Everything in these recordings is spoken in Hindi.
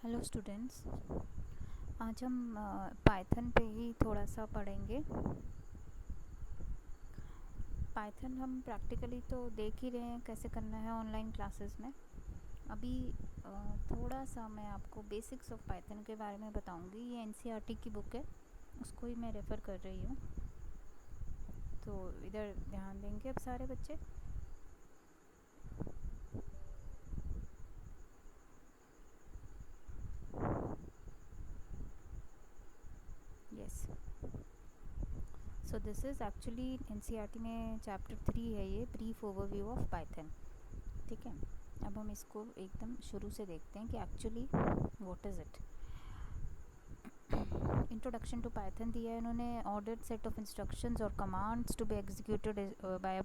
Hello students. आज हम पाइथन पे ही थोड़ा सा पढ़ेंगे। पाइथन हम प्रैक्टिकली तो देख ही रहे हैं कैसे करना है ऑनलाइन क्लासेस में। अभी थोड़ा सा मैं आपको बेसिक्स ऑफ पाइथन के बारे में बताऊंगी। ये एनसीईआरटी की बुक है, उसको ही मैं रेफ़र कर रही हूँ। तो इधर ध्यान देंगे अब सारे बच्चे। Yes, so this is actually NCERT में चैप्टर 3 है, ये ब्रीफ ओवरव्यू ऑफ पाइथन। ठीक है, अब हम इसको एकदम शुरू से देखते हैं कि actually what is it. Introduction to Python दिया है इन्होंने। ऑर्डर्ड सेट ऑफ इंस्ट्रक्शंस और commands to be executed by a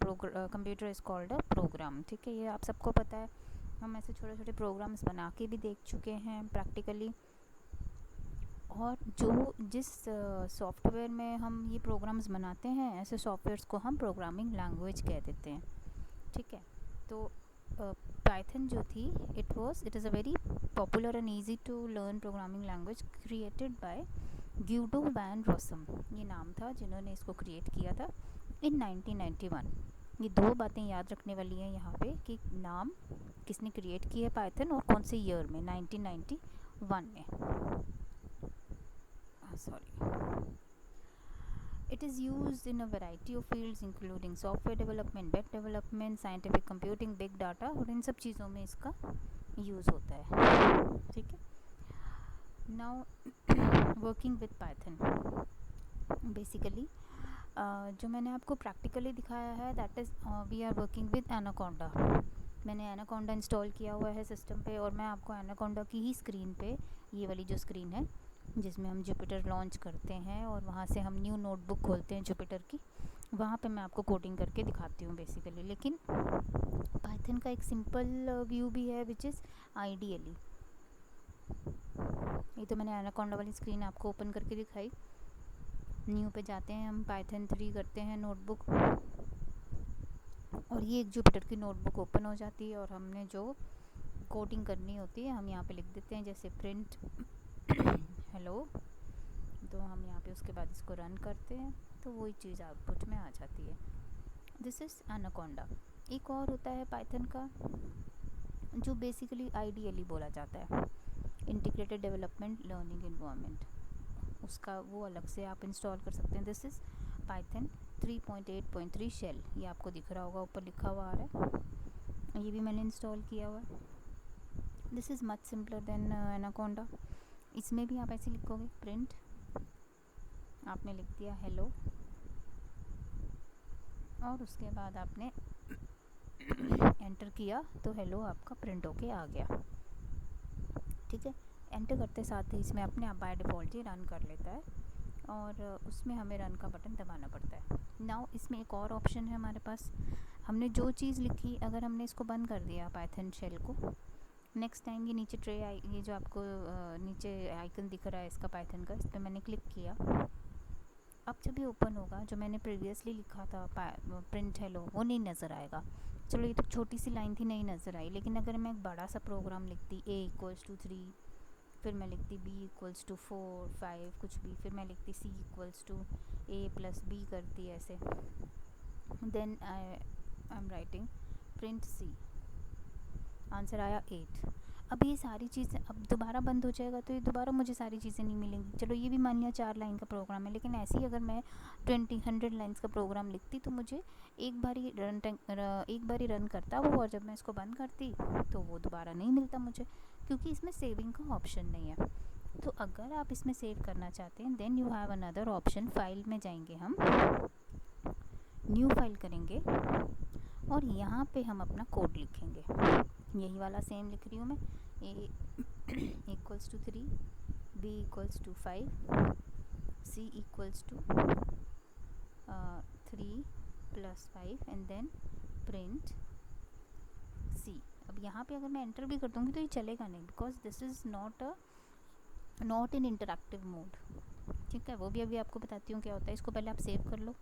computer is called a program. ठीक है, ये आप सबको पता है। हम ऐसे छोटे छोटे प्रोग्राम्स बना के भी देख चुके हैं प्रैक्टिकली। और जिस सॉफ्टवेयर में हम ये प्रोग्राम्स बनाते हैं, ऐसे सॉफ्टवेयर्स को हम प्रोग्रामिंग लैंग्वेज कह देते हैं। ठीक है, तो पाइथन जो थी, it is a very popular and easy to learn programming language created by Guido van Rossum. ये नाम था जिन्होंने इसको क्रिएट किया था इन 1991। ये दो बातें याद रखने वाली हैं यहाँ पे कि नाम किसने क्रिएट की है पाइथन और कौन से ईयर में, 1991 में। Sorry. It is used in a variety of fields including software development, web development, scientific computing, big data, और इन सब चीज़ों में इसका यूज़ होता है। ठीक है, now working with Python basically जो मैंने आपको प्रैक्टिकली दिखाया है, that is we are working with Anaconda. मैंने एनाकोंडा इंस्टॉल किया हुआ है सिस्टम पे, और मैं आपको एनाकोंडा की ही स्क्रीन पे, ये वाली जो स्क्रीन है जिसमें हम जुपिटर लॉन्च करते हैं और वहाँ से हम न्यू नोटबुक खोलते हैं जुपिटर की, वहाँ पे मैं आपको कोडिंग करके दिखाती हूँ बेसिकली। लेकिन पाइथन का एक सिंपल व्यू भी है विच इज़ आइडियली। ये तो मैंने एनाकोंडा वाली स्क्रीन आपको ओपन करके दिखाई। न्यू पे जाते हैं हम, पाइथन 3 करते हैं नोटबुक, और ये एक जुपिटर की नोटबुक ओपन हो जाती है। और हमने जो कोडिंग करनी होती है हम यहाँ पे लिख देते हैं, जैसे प्रिंट हेलो। तो हम यहाँ पे उसके बाद इसको रन करते हैं तो वही चीज़ आउटपुट में आ जाती है। This is anaconda. एक और होता है पाइथन का जो बेसिकली आइडियली बोला जाता है, इंटीग्रेटेड डेवलपमेंट लर्निंग इन्वायरमेंट। उसका वो अलग से आप इंस्टॉल कर सकते हैं। दिस इज़ पाइथन 3.8.3 शेल, ये आपको दिख रहा होगा, ऊपर लिखा हुआ आ रहा है। ये भी मैंने इंस्टॉल किया हुआ है। This is much simpler than Anaconda. इसमें भी आप ऐसे लिखोगे, प्रिंट, आपने लिख दिया हेलो, और उसके बाद आपने एंटर किया तो हेलो आपका प्रिंट होके आ गया। ठीक है, एंटर करते साथ ही इसमें अपने आप बाय डिफ़ॉल्ट ही रन कर लेता है, और उसमें हमें रन का बटन दबाना पड़ता है। नाउ इसमें एक और ऑप्शन है हमारे पास। हमने जो चीज़ लिखी, अगर हमने इसको बंद कर दिया पाइथन शेल को, नेक्स्ट टाइम ये नीचे ट्रे आई, ये जो आपको नीचे आइकन दिख रहा है इसका पाइथन का, इस पर मैंने क्लिक किया। अब जब ये ओपन होगा, जो मैंने प्रीवियसली लिखा था प्रिंट हेलो, वो नहीं नज़र आएगा। चलो, ये तो छोटी सी लाइन थी, नहीं नज़र आई। लेकिन अगर मैं एक बड़ा सा प्रोग्राम लिखती, a=3, फिर मैं लिखती b=4, 5 कुछ भी, फिर मैं लिखती c=a+b करती ऐसे, then I am writing print c, answer आया 8। अब ये सारी चीज़ें अब दोबारा बंद हो जाएगा तो ये दोबारा मुझे सारी चीज़ें नहीं मिलेंगी। चलो, ये भी मान लिया 4 लाइन का प्रोग्राम है, लेकिन ऐसे ही अगर मैं 100 लाइन्स का प्रोग्राम लिखती तो मुझे एक बार ही रन करता वो, और जब मैं इसको बंद करती तो वो दोबारा नहीं मिलता मुझे, क्योंकि इसमें सेविंग का ऑप्शन नहीं है। तो अगर आप इसमें सेव करना चाहते हैं, then you have another option. File में जाएंगे हम, न्यू फाइल करेंगे, और यहाँ पे हम अपना कोड लिखेंगे। यही वाला सेम लिख रही हूँ मैं, a=3, b=5, c=3 + 5 and then print c। अब यहाँ पे अगर मैं एंटर भी कर दूँगी तो ये चलेगा नहीं, because this is not in interactive mode. ठीक है, वो भी अभी आपको बताती हूँ क्या होता है। इसको पहले आप सेव कर लो।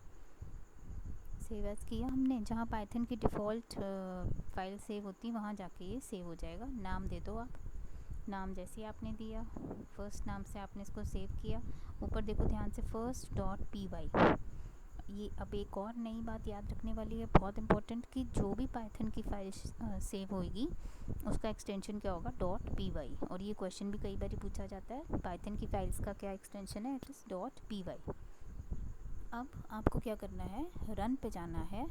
सेव एज़ किया हमने, जहाँ पाइथन की डिफ़ॉल्ट फाइल सेव होती है वहाँ जाके ये सेव हो जाएगा। नाम दे दो आप, नाम जैसे आपने दिया, फर्स्ट नाम से आपने इसको सेव किया, ऊपर देखो ध्यान से first.py। ये अब एक और नई बात याद रखने वाली है, बहुत इंपॉर्टेंट, कि जो भी पाइथन की फाइल सेव होएगी उसका एक्सटेंशन क्या होगा, .py। और ये क्वेश्चन भी कई बार पूछा जाता है, पाइथन की फाइल्स का क्या एक्सटेंशन है, इट इज़ .py। अब आपको क्या करना है, रन पे जाना है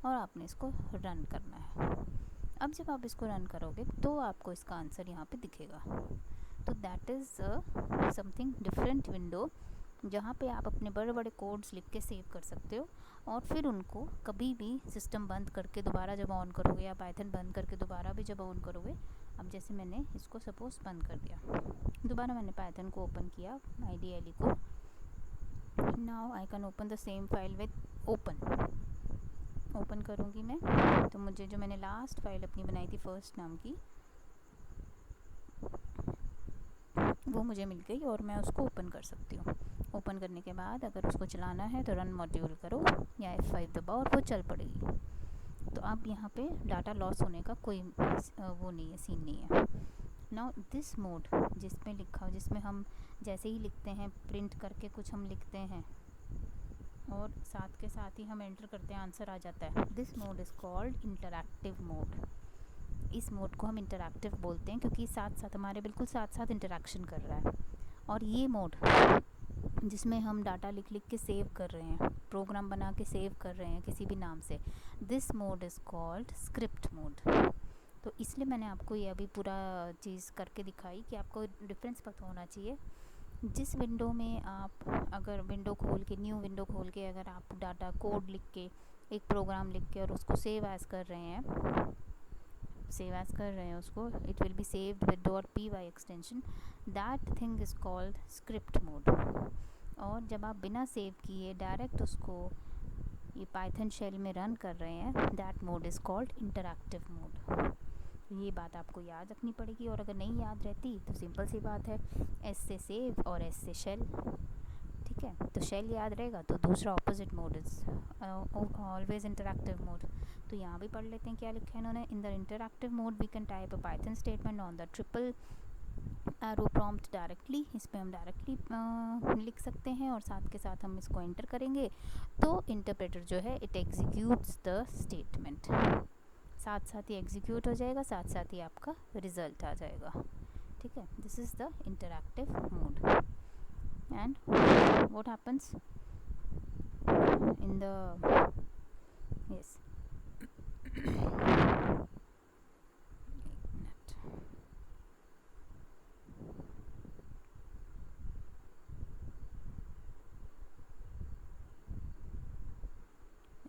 और आपने इसको रन करना है। अब जब आप इसको रन करोगे तो आपको इसका आंसर यहाँ पे दिखेगा। तो that is something different window, जहाँ पे आप अपने बड़े बड़े कोड्स लिख के सेव कर सकते हो और फिर उनको कभी भी सिस्टम बंद करके दोबारा जब ऑन करोगे, या पाइथन बंद करके दोबारा भी जब ऑन करोगे, अब जैसे मैंने इसको सपोज बंद कर दिया, दोबारा मैंने पाइथन को ओपन किया, IDLE को, now I can open the same file with open करूँगी मैं, तो मुझे जो मैंने लास्ट फाइल अपनी बनाई थी फर्स्ट नाम की, वो मुझे मिल गई और मैं उसको ओपन कर सकती हूँ। ओपन करने के बाद अगर उसको चलाना है तो रन मॉड्यूल करो या F5 दबाओ और वो चल पड़ेगी। तो अब यहाँ पे डाटा लॉस होने का कोई वो नहीं है, सीन नहीं है। नाउ दिस मोड जिसमें लिखा हो, जिसमें हम जैसे ही लिखते हैं प्रिंट करके कुछ हम लिखते हैं और साथ के साथ ही हम एंटर करते हैं, आंसर आ जाता है, this mode is called interactive mode. इस मोड को हम इंटरैक्टिव बोलते हैं क्योंकि साथ साथ हमारे बिल्कुल साथ साथ इंटरैक्शन कर रहा है। और ये मोड जिसमें हम डाटा लिख लिख के सेव कर रहे हैं, प्रोग्राम बना के सेव कर रहे हैं किसी भी नाम से, this mode is called script mode. तो इसलिए मैंने आपको ये अभी पूरा चीज़ करके दिखाई कि आपको डिफरेंस पता होना चाहिए। जिस विंडो में आप अगर विंडो खोल के, न्यू विंडो खोल के अगर आप डाटा कोड लिख के एक प्रोग्राम लिख के और उसको सेव एज कर रहे हैं उसको, it will be saved with .py extension, that thing is called script mode. और जब आप बिना सेव किए डायरेक्ट उसको ये पाइथन शेल में रन कर रहे हैं, that mode is called interactive mode. ये बात आपको याद रखनी पड़ेगी, और अगर नहीं याद रहती तो सिंपल सी बात है, एस से सेव और एस से शेल, ठीक है। तो शेल याद रहेगा तो दूसरा opposite mode is always interactive mode. तो यहाँ भी पढ़ लेते हैं क्या लिखा है इन्होंने, in the interactive mode we can type a Python statement on the triple arrow prompt directly. इस पर हम डायरेक्टली लिख सकते हैं और साथ के साथ हम इसको एंटर करेंगे तो इंटरप्रेटर जो है इट एग्जीक्यूट्स द स्टेटमेंट, साथ साथ ही एग्जीक्यूट हो जाएगा, साथ साथ ही आपका रिजल्ट आ जाएगा, ठीक है। This is the interactive mode. And what happens in the yes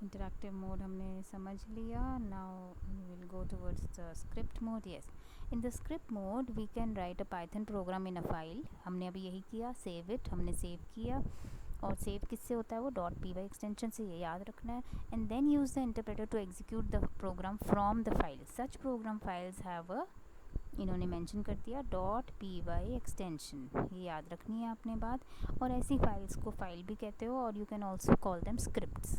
interactive mode हमने समझ लिया। Now we will go towards the script mode. Yes, in the script mode we can write a Python program in a file. हमने अभी यही किया, सेव इट, हमने सेव किया, और सेव किससे होता है, वो .py एक्सटेंशन से, ये याद रखना है। And then use the interpreter to execute the program from the file, such program files have a, इन्होंने मेंशन कर दिया .py एक्सटेंशन, ये याद रखनी है आपने बात। और ऐसी फाइल्स को फाइल भी कहते हो, और you can also call them scripts.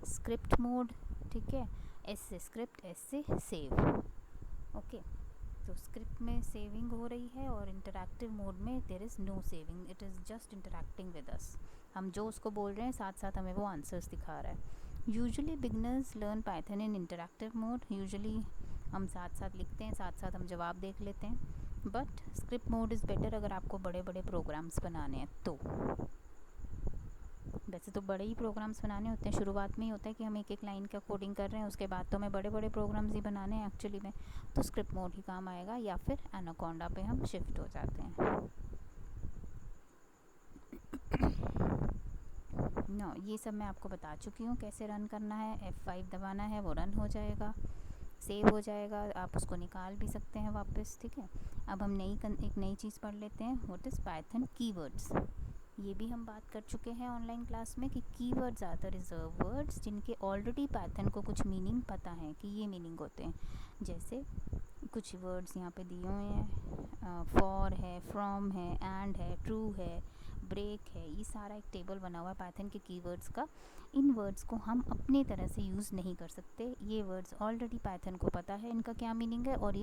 Script mode, ठीक है, एस से स्क्रिप्ट, एस से सेव, ओके। तो स्क्रिप्ट में सेविंग हो रही है और इंटरैक्टिव मोड में there is no saving, it is just interacting with us. हम जो उसको बोल रहे हैं साथ साथ हमें वो आंसर्स दिखा रहा है। यूजुअली बिगनर्स लर्न पाइथन इन इंटरैक्टिव मोड, यूजुअली हम साथ साथ लिखते हैं, साथ साथ हम जवाब देख लेते हैं, but script mode is better अगर आपको बड़े बड़े प्रोग्राम्स बनाने हैं तो। वैसे तो बड़े ही प्रोग्राम्स बनाने होते हैं, शुरुआत में ही होता है कि हम एक एक लाइन का कोडिंग कर रहे हैं, उसके बाद तो हमें बड़े बड़े प्रोग्राम्स ही बनाने हैं एक्चुअली में, तो स्क्रिप्ट मोड ही काम आएगा, या फिर एनाकोंडा पे हम शिफ्ट हो जाते हैं। नो, ये सब मैं आपको बता चुकी हूँ कैसे रन करना है, F5 दबाना है, वो रन हो जाएगा, सेव हो जाएगा, आप उसको निकाल भी सकते हैं वापस, ठीक है। अब हम एक नई चीज़ पढ़ लेते हैं, व्हाट इज़ पाइथन कीवर्ड्स। ये भी हम बात कर चुके हैं ऑनलाइन क्लास में कि keywords are the reserve words जिनके ऑलरेडी पाइथन को कुछ मीनिंग पता है कि ये मीनिंग होते हैं। जैसे कुछ वर्ड्स यहाँ पे दिए हुए हैं, फॉर है, फ्रॉम है, एंड है, ट्रू है, ब्रेक है, ये सारा एक टेबल बना हुआ है पाइथन के कीवर्ड्स का। इन वर्ड्स को हम अपनी तरह से यूज़ नहीं कर सकते, ये वर्ड्स ऑलरेडी पाइथन को पता है इनका क्या मीनिंग है, और